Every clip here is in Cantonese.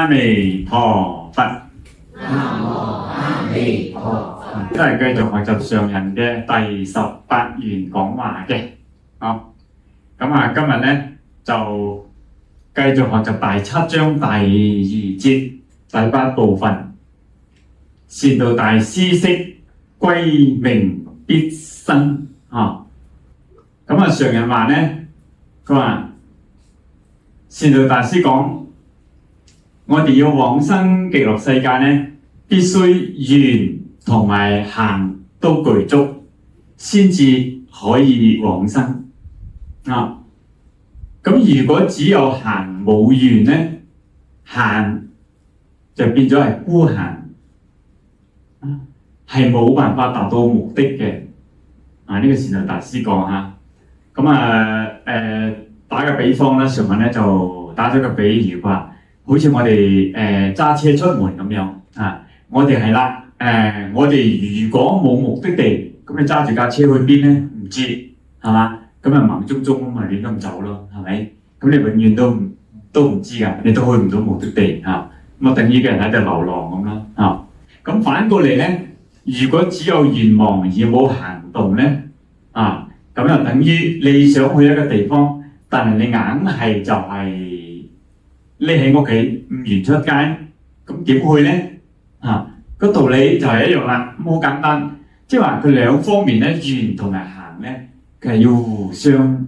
阿彌陀佛。南無阿彌陀佛。都係繼續學習上人嘅第18願講話嘅。好，咁啊，今日咧就繼續學習第7章第2節第8部分。善導大師釋歸命必生啊。咁啊，上人話咧，佢話善導大師講，我哋要往生極樂世界咧，必須願同埋行都具足，先至可以往生啊。咁如果只有行冇願咧，行就變咗係孤行，係冇辦法達到目的嘅。啊，呢個善導大師講嚇。咁啊打個比方啦，上文咧就打咗個比喻話，好似我哋揸車出門咁樣啊，我哋係啦。我哋如果冇目的地，咁你揸住架車去邊咧？唔知係嘛？咁啊盲中中咁咪亂咁走咯，係咪？咁你永遠都唔知㗎，你都去唔到目的地嚇。咁啊，等於嘅人喺度流浪咁咯嚇。咁反過嚟咧，如果只有願望而冇行動咧，啊，咁又等於你想去一個地方，但係你硬係就係匿喺屋企，唔願出街，咁點去咧？啊！個道理就係一樣啦，好簡單，即係話佢兩方面咧，願同埋行咧，佢係要互相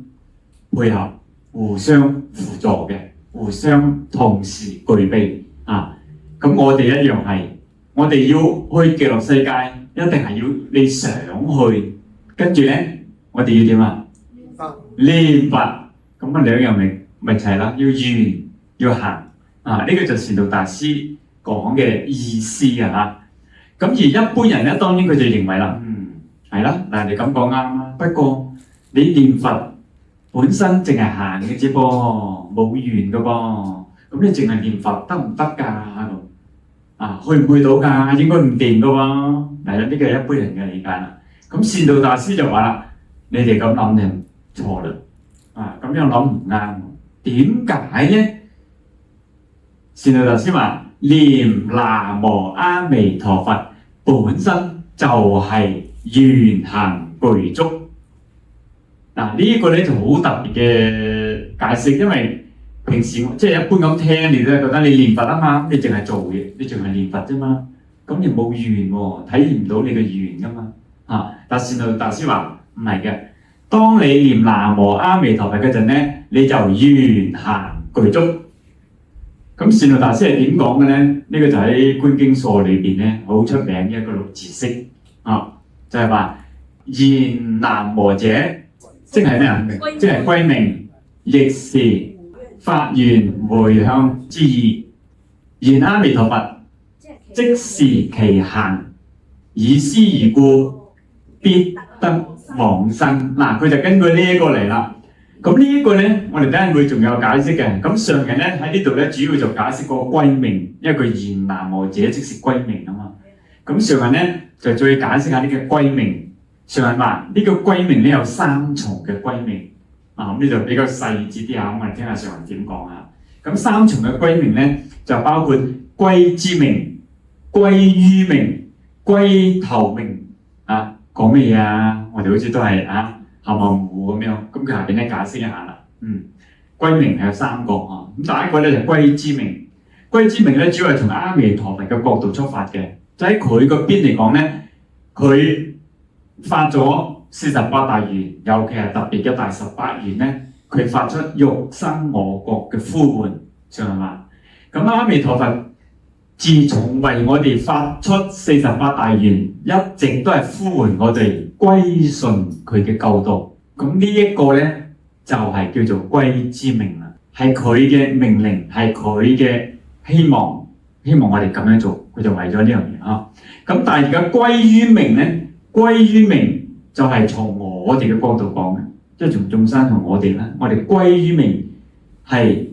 配合、互相輔助嘅，互相同時具備啊！咁我哋一樣係，我哋要去極樂世界，一定係要你想去，跟住咧，我哋要點啊？念佛，咁啊兩樣咪齊啦，要願要行啊！呢個就善導大師講嘅意思啊。咁而一般人咧，當然佢就認為啦，係啦，嗱你咁講啱啦。不過你念佛本身淨係行嘅啫噃，冇願嘅噃。咁你淨係念佛得唔得㗎？啊，去唔去到㗎？應該唔掂嘅喎。嗱，呢個係一般人嘅理解啦。咁善導大師就話啦，你哋咁諗就錯啦。啊，咁樣諗唔啱。點解咧？善導大師話，念南無阿彌陀佛本身就係願行具足。嗱，呢個咧就好特別嘅解釋，因為平時即係一般咁聽，你都係覺得你念佛啊嘛，你淨係做嘢，你淨係念佛啫嘛，咁你冇願喎，體驗唔到你嘅願噶嘛。但善導大師話唔係嘅，當你念南無阿彌陀佛嗰陣咧，你就願行具足。咁善導大師係點講嘅咧？呢個就喺《觀經疏》裏邊咧，好出名嘅一個六字釋啊，就係話言南無者，即係咩啊？即係歸命，亦是發願回向之意。言阿彌陀佛，即是其行，以斯而故，必得往生。嗱，佢就根據呢一個嚟啦。咁呢一個咧，我哋等陣會仲有解釋嘅。咁上人咧喺呢度咧，主要就解釋個歸命，因為佢言南無者即是歸命啊嘛。咁上人咧就再解釋下呢個歸命。上人話呢個歸命咧有3重嘅歸命啊，咁呢就比較細節啲啊。咁我哋聽下上人點講啊。咁3重嘅歸命咧就包括歸之命、歸於命、歸頭命啊。講咩嘢啊？我哋好似都係啊。含含糊咁樣，咁佢下邊咧解釋一下啦。歸命係有3個啊。咁第一個咧就歸之命，歸之命咧主要係從阿彌陀佛嘅角度出發嘅，就喺佢嗰邊嚟講咧，佢發咗48大願，尤其係特別嘅第18願咧，佢發出欲生我國嘅呼喚，上係嘛？咁阿彌陀佛自從為我哋發出48大願，一直都係呼喚我哋歸順佢嘅救度。咁呢一個咧就係叫做歸之命啦，係佢嘅命令，係佢嘅希望我哋咁樣做，佢就為咗呢樣嘢啊。咁但係而家歸於命咧，歸於命就係從我哋嘅角度講嘅，即係從眾生同我哋啦。我哋歸於命係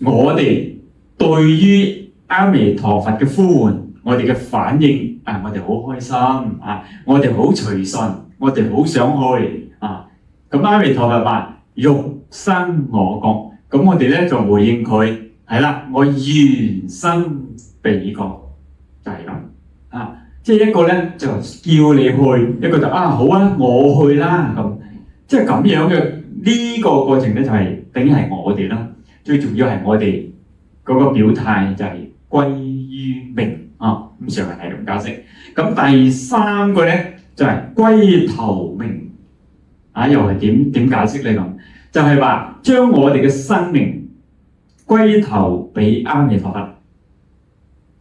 我哋對於阿彌陀佛嘅呼喚，我哋嘅反應啊，我哋好開心啊，我哋好隨順，我哋好想去啊。咁阿彌陀佛話欲生我國，咁我哋咧就回應佢，係啦，我願生彼國，就係咁啊。即係一個咧就叫你去，一個就好啊，我去啦咁。即係咁樣嘅呢個過程咧，就係等於係我哋啦。最重要係我哋嗰個表態就係歸於名啊。咁上文係咁解釋。咁第三個咧就係歸投名啊，又係點解釋咧咁？就係話將我哋嘅生命歸投俾阿彌陀佛。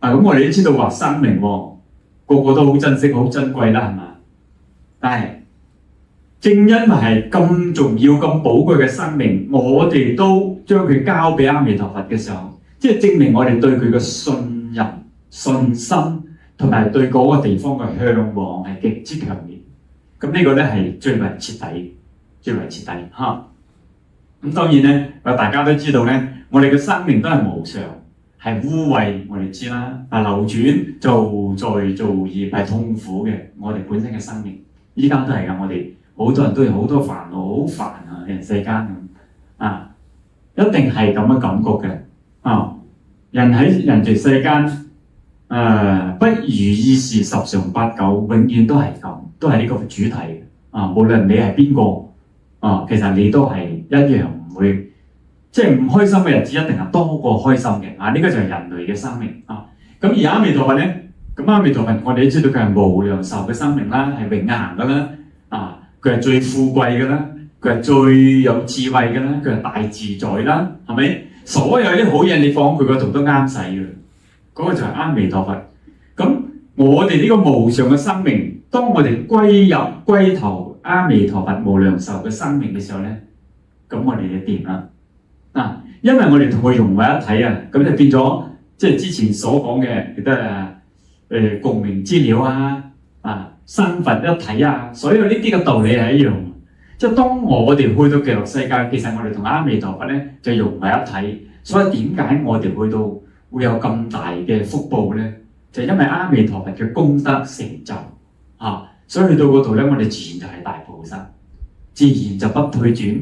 咁我哋都知道話生命喎，個個都好珍惜、好珍貴啦，係嘛？但係正因為係咁重要、咁寶貴嘅生命，我哋都將佢交俾阿彌陀佛嘅時候，即係證明我哋對佢嘅信任、信心同埋對嗰個地方嘅向往係極之強烈。咁呢個咧係最為徹底、最為徹底嚇。咁當然咧，大家都知道咧，我哋嘅生命都係無常，係污穢，我哋知啦。流轉、做罪、造業係痛苦嘅，我哋本身嘅生命，依家都係㗎。我哋好多人都有好多煩惱，好煩啊！人世間咁一定係咁嘅感覺嘅人喺人哋世間不如意事十常八九，永遠都係咁，都係呢個主題無論你係邊個其實你都係一樣唔會，即係唔開心嘅日子一定係多過開心嘅呢個就係人類嘅生命咁而阿彌陀佛咧，咁阿彌陀佛我哋都知道佢係無量壽嘅生命啦，係永恆噶啦佢係最富貴噶啦，佢係最有智慧噶啦，佢係大自在啦，係咪？所有啲好嘢你放佢嗰度都啱使嘅，嗰個就係阿彌陀佛。咁我哋呢個無常嘅生命，當我哋歸投阿彌陀佛無量壽嘅生命嘅時候咧，咁我哋就掂啦因為我哋同佢融為一體咁就變咗，即係之前所講嘅，亦都係共鳴資料身份一體所有呢啲嘅道理係一樣。即係當我哋去到極樂世界，其實我哋同阿彌陀佛咧就融為一體。所以點解我哋去到會有咁大嘅福報咧？就係因為阿彌陀佛嘅功德成就所以去到嗰度咧，我哋自然就係大菩薩，自然就不退轉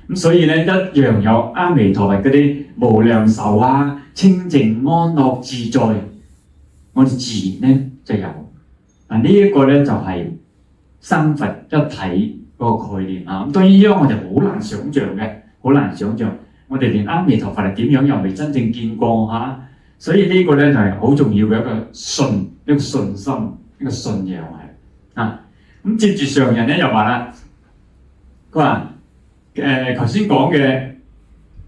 咁所以咧一樣有阿彌陀佛嗰啲無量壽清淨安樂自在，我哋自然咧就有呢一個咧就係生佛一體嗰個概念咁當然依家我哋好難想像嘅，好難想像。我哋連阿彌陀佛係點樣又未真正見過所以呢個咧就係好重要嘅一個信心，一個信仰咁接住上人咧又話啦，佢話頭先講嘅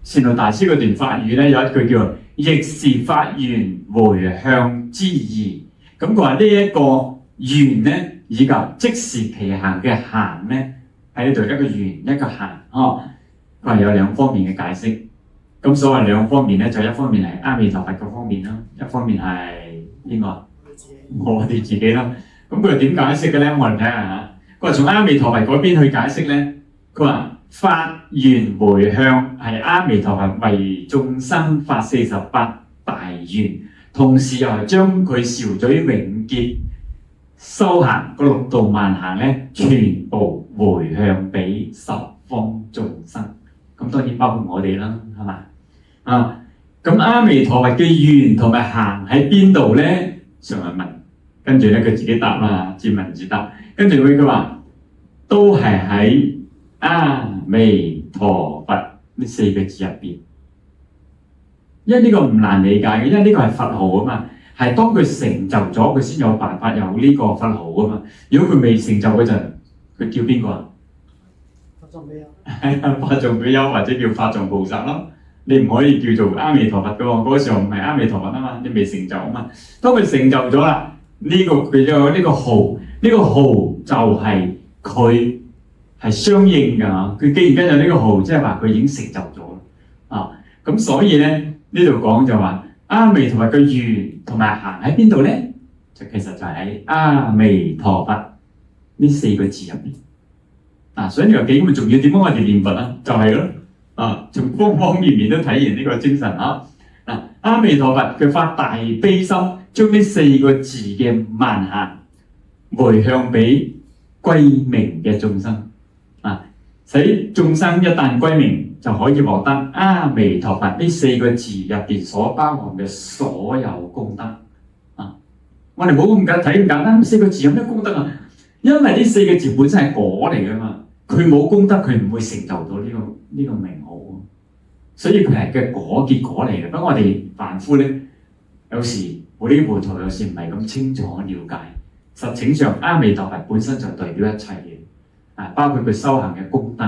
善導大師嗰段法語咧有一句叫亦是發願回向之意。咁佢話呢一個願咧以及即時其行嘅行咧喺呢度一個願一個行佢話有兩方面嘅解釋。咁所謂兩方面咧，就一方面係阿彌陀佛嗰方面啦，一方面係邊個？我哋自己啦。咁佢又點解釋嘅咧？我哋睇下佢話從阿彌陀佛嗰邊去解釋咧，佢話發願回向係阿彌陀佛為眾生發48大願，同時又係將佢韶嘴永劫修行個六度萬行咧，全部回向俾十方眾生。咁當然包括我哋啦，係嘛？咁阿彌陀佛嘅願同埋行喺邊度咧？上人問，跟住咧佢自己答啦，自問自答。跟住佢話都係喺阿彌陀佛呢4個字入邊，因為呢個唔難理解嘅，因為呢個係佛號啊嘛，係當佢成就咗，佢先有辦法有呢個佛號啊嘛。如果佢未成就嗰陣，佢叫邊個啊？法藏比丘或者叫法藏菩薩咯，你唔可以叫做阿彌陀佛嘅喎，嗰個時候唔係阿彌陀佛啊嘛，你未成就啊嘛。當佢成就咗啦，呢個佢有呢個號，呢個號就係佢係相應㗎。佢既然跟有呢個號，即係話佢已經成就咗啦。咁所以咧呢度講就話阿彌陀佛嘅願同埋行喺邊度咧？就其實就喺阿彌陀佛呢4個字入邊。所以呢個幾咁重要，點解我哋念佛就係咯，從方方面面都體現呢個精神阿彌陀佛佢發大悲心，將呢4個字嘅萬行回向俾歸命嘅眾生使眾生一旦歸命，就可以獲得阿彌陀佛呢4個字入邊所包含嘅所有功德啊！我哋冇咁簡單，4個字有咩功德啊？因為呢4個字本身係果嚟㗎嘛，佢冇功德，佢唔會成就到呢個名號，所以佢係嘅結果嚟嘅。不過我哋凡夫咧，有時我啲門徒有時唔係咁清楚了解。實情上，阿彌陀佛本身就代表一切嘢，包括佢修行嘅功德。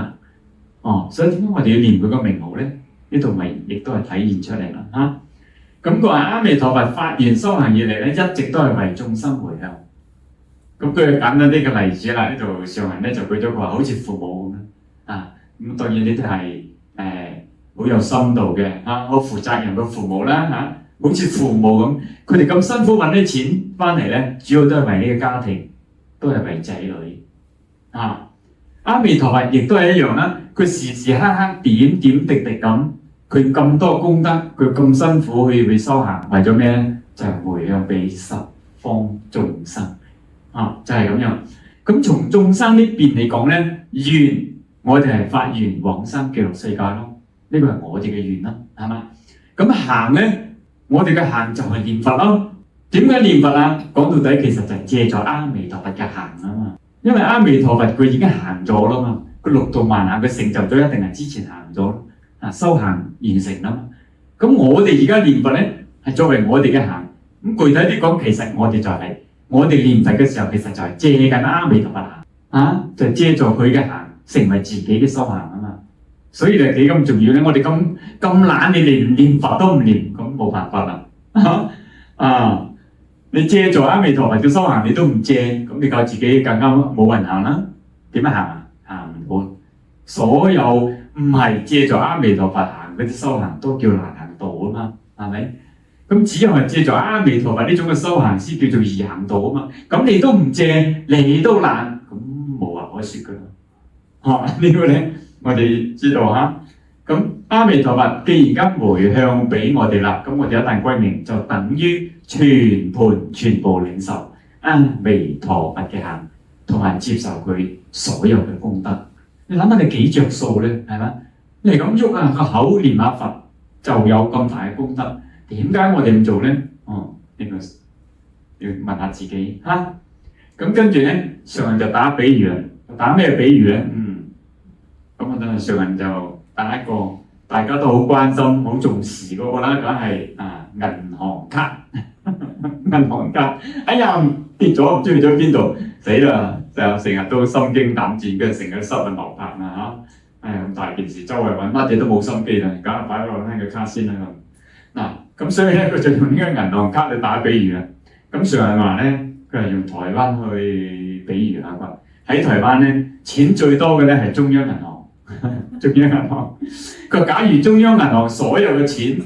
所以點解我哋要念佢個名號咧？呢度咪亦都係體現出嚟啦嚇。咁佢話阿彌陀佛發願修行以嚟咧，一直都係為眾生回向。咁佢簡單啲嘅例子啦，呢度上人咧就舉咗個好似父母咁啊。咁當然呢啲係好有深度嘅好負責任嘅父母啦好似父母咁，佢哋咁辛苦揾啲錢翻嚟咧，主要都係為呢個家庭，都係為仔女阿彌陀佛亦都係一樣啦，佢時時刻刻點點滴滴咁，佢咁多功德，佢咁辛苦去修行，為咗咩咧？就係回向俾十方眾生就係咁樣。咁從眾生呢邊嚟講咧，願我哋係發願往生極樂世界咯，呢個係我哋嘅願啦，係嘛？咁行咧，我哋嘅行就係念佛咯。點解念佛啊？講到底其實就係借助阿彌陀佛嘅行啊嘛。因為阿彌陀佛佢已經行咗啦嘛，佢六度萬行佢成就咗，一定係之前行咗修行完成啦嘛。咁我哋而家念佛咧，係作為我哋嘅行。咁具體啲講，其實我哋就係我哋念佛嘅時候，其實就係借緊阿彌陀佛行就係借助佢嘅行，成為自己嘅修行啊嘛。所以就幾咁重要咧。我哋咁懶，你連念佛都唔念，咁冇辦法啦你借助阿彌陀佛嘅修行，你都唔借，咁你靠自己更加冇運行啦。點樣行啊？行唔到。所有唔係借助阿彌陀佛行嗰啲修行，都叫難行道啊嘛，係咪？咁只有係借助阿彌陀佛呢種嘅修行，先叫做易行道啊嘛。咁你都唔借，你都難，咁無話可説噶啦。呢個咧，我哋知道咁阿彌陀佛既然間回向俾我哋啦，咁我哋一旦歸命，就等於全部領受阿彌陀佛嘅行，同埋接受佢所有嘅功德。你諗下你幾着數咧，係咪？你咁喐個口念下佛，就有咁大嘅功德。點解我哋唔做咧？呢個要問下自己咁跟住咧，上人就打比喻啦。打咩比喻咧？咁我等下上人就打一個大家都好關心、好重視嗰個啦，梗係銀行卡。銀行卡，哎呀跌咗，唔知去咗邊度，死啦！就成日都心驚膽戰，跟住成日失魂落魄咁大件事，周圍揾乜嘢都冇心機啦，梗係擺落聽個卡先啦咁所以咧，佢就用呢個銀行卡嚟打比喻啦。咁上人話咧，佢係用台灣去比喻下啩。喺台灣咧，錢最多嘅咧係中央銀行，中央銀行。佢假如中央銀行所有嘅錢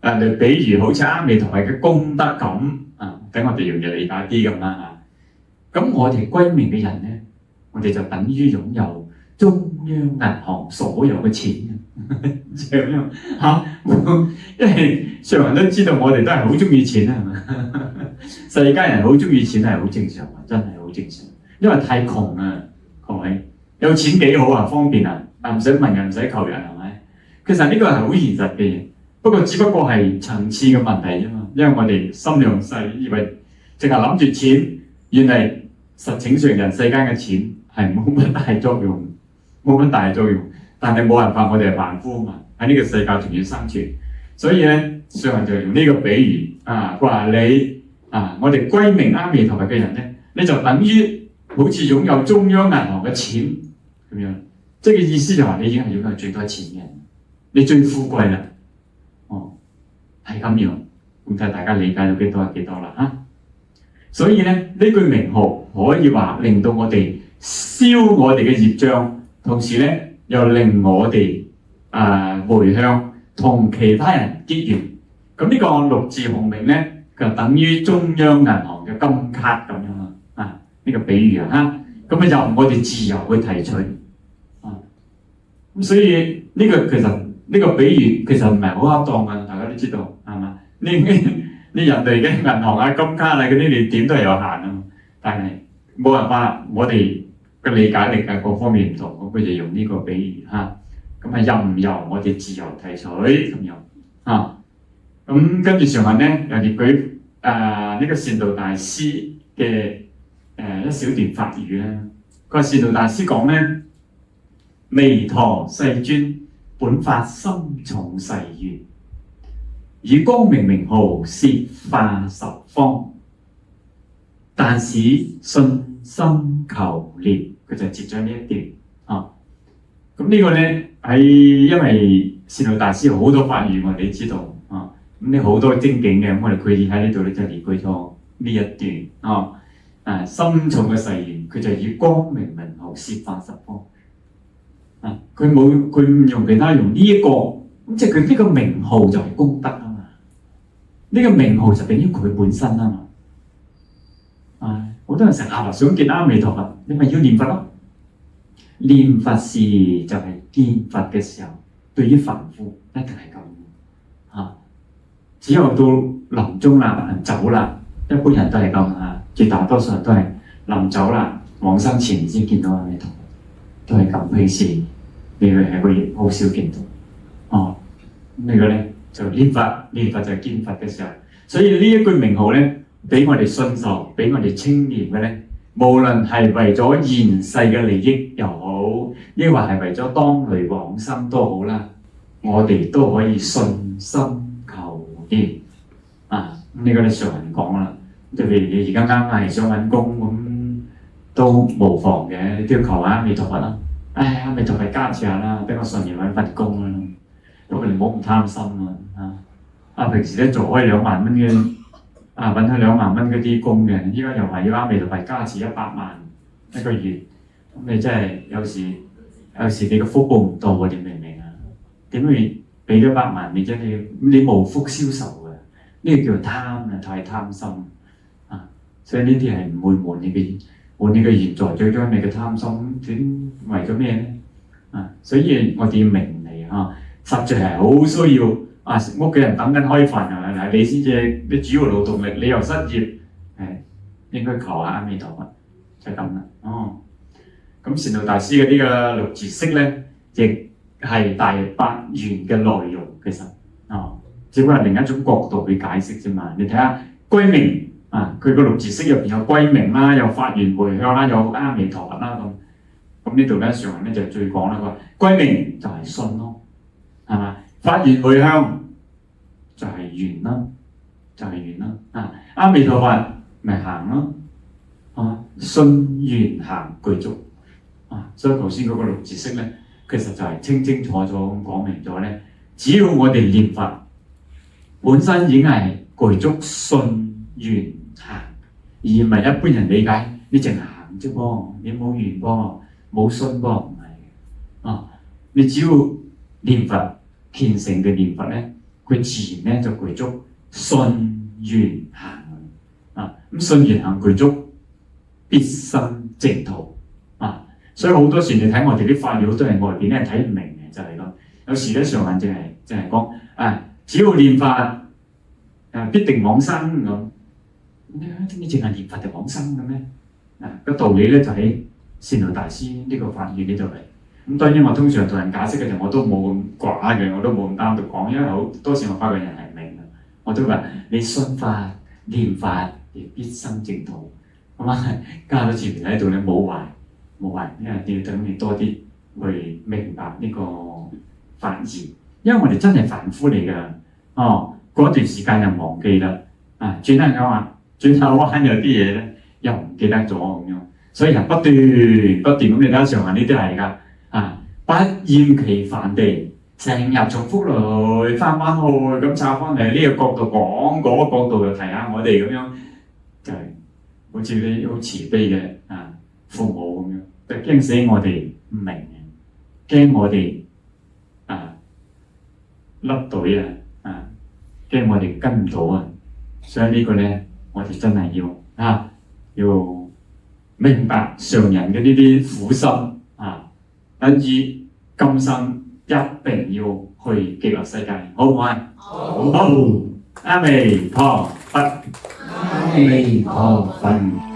嚟比喻，好似阿彌陀佛嘅功德咁等我哋容易理解啲咁啦咁我哋歸命嘅人咧，我哋就等於擁有中央銀行所有嘅錢就咁樣因為上人都知道我哋都係好中意錢係咪？世間人好中意錢係好正常真係好正常。因為太窮啦，係咪？有錢幾好方便唔使問人，唔使求人係咪？其實呢個係好現實嘅嘢，不過只不過係層次嘅問題啫嘛。因為我哋心量細，以為淨係諗住錢，原嚟實情上人世間嘅錢係冇乜大作用，但係冇辦法，我哋係凡夫嘛，喺呢個世界仲要生存，所以咧，上人就用呢個比喻佢話你我哋歸命阿彌陀佛嘅人咧，你就等於好似擁有中央銀行嘅錢咁樣，即係意思就話你已經係擁有最多錢嘅人，你最富貴啦，係咁樣，咁睇大家理解到幾多係幾多啦所以咧，呢句名號可以話令到我哋消我哋嘅業障，同時咧又令我哋回向同其他人結緣。咁呢個六字洪名咧，就等於中央銀行嘅金卡咁樣呢個比喻咁由我哋自由去提取咁所以呢個其實呢個比喻其實唔係好恰當嘅，大家都知道係嘛？呢人哋嘅銀行金卡嗰啲，你點都係有限但係冇辦法，我哋嘅理解力各方面唔同，咁佢就用呢個比喻咁任由我哋自由提取咁樣啊。咁跟住上文咧又列舉呢個善導大師嘅一小段法語啦。個善導大師講咧，彌陀世尊本發深重誓願，以光明名號攝化十方，但使信心求獵。佢就接咗呢一段啊。咁呢個咧因為善導大師好多法語我哋知道啊，咁呢好多精警嘅，咁我哋佢喺呢度咧就列舉咗呢一段啊。深重嘅誓願，佢就以光明名號攝化十方啊。佢唔用其他，用呢一個，咁即係佢呢個名號就係功德啊嘛。呢個名號就等於佢本身啊嘛。好多人成日想見阿彌陀佛，你咪要念佛咯。念佛時就係見佛嘅時候，對於凡夫一定係咁嚇。只有到臨終啦、走啦，一般人都係咁嚇，絕大多數人都係臨走啦、往生前先見到阿彌陀佛，都係咁。平時你係個月好少見到。呢個咧就念佛就係見佛嘅時候，所以呢一句名號咧，俾我哋信受，俾我哋稱念嘅咧，無論係為咗現世嘅利益又好，抑或係為咗當來往生都好啦，我哋都可以信心求念啊！呢個咧常人講啦，即係譬如你而家啱啱係想揾工咁，都無妨嘅，你都要求下阿彌陀佛啦。阿彌陀佛加持下啦，俾我順利揾份工啦。咁你唔好咁貪心啊！平時咧做開2萬蚊嘅，揾開2萬蚊嗰啲工嘅，依家又話要阿彌陀佛加持100萬一個月，咁你真係有時你個福報唔到喎，你明唔明啊？點會俾咗100萬你啫？你無福消受嘅，呢個叫做貪啊，太貪心啊！所以呢啲係唔會滿你嘅現在，最終你嘅貪心點為咗咩咧？所以我哋要明嚟實在係好需要屋企人等緊開飯啊！你先至你主要勞動力，你又失業，應該求下阿彌陀佛，就係咁啦。咁善導大師嘅呢個六字釋咧，亦係大八願嘅內容，其實只不過係另一種角度去解釋啫嘛。你睇下歸命佢個六字釋入邊有歸命啦，有發願回向啦，有阿彌陀佛啦咁呢度咧上人咧就最講啦，佢話歸命就係信咯，係嘛？發願回向就係願啦，阿彌陀佛咪行咯，信願行具足所以頭先嗰個六字釋咧，其實就係清清楚楚咁講明咗咧，只要我哋念佛本身已經係具足信願行，而唔係一般人理解你淨係行啫噃，你冇願噃，冇信噃，唔係你只要念佛虔誠嘅念佛咧，佢自然咧就具足信願行咁信願行具足，必生淨土所以好多時你睇我哋啲法語都係外邊咧睇唔明嘅，就係咁。有時咧上人淨係講只要念佛必定往生咁。你淨係念佛就往生嘅咩？個道理咧就喺善導大師呢個法語呢度嚟。咁當然我通常同人解釋嘅時候，我都冇咁寡嘅，我都冇咁單獨講，因為好多時我發覺人係唔明嘅。我都話你信法念佛而必生淨土，加咗前面喺度咧冇壞，因為要等你多啲去明白呢個法義，因為我哋真係凡夫嚟㗎。嗰段時間又忘記啦，轉下彎有啲嘢咧又唔記得咗咁樣，所以人不斷咁，你睇下上下呢啲係㗎，不厭其煩地成日重複來翻去咁抄翻嚟呢個角度講，嗰個角度又提下我哋咁樣，就係好似啲好慈悲嘅父母咁樣，就驚死我哋唔明嘅，驚我哋甩隊驚我哋跟唔到所以呢個咧，我哋真係要明白常人嘅呢啲苦心因此今生一定要去極樂世界，好唔好啊？好，阿彌陀佛，阿彌陀佛。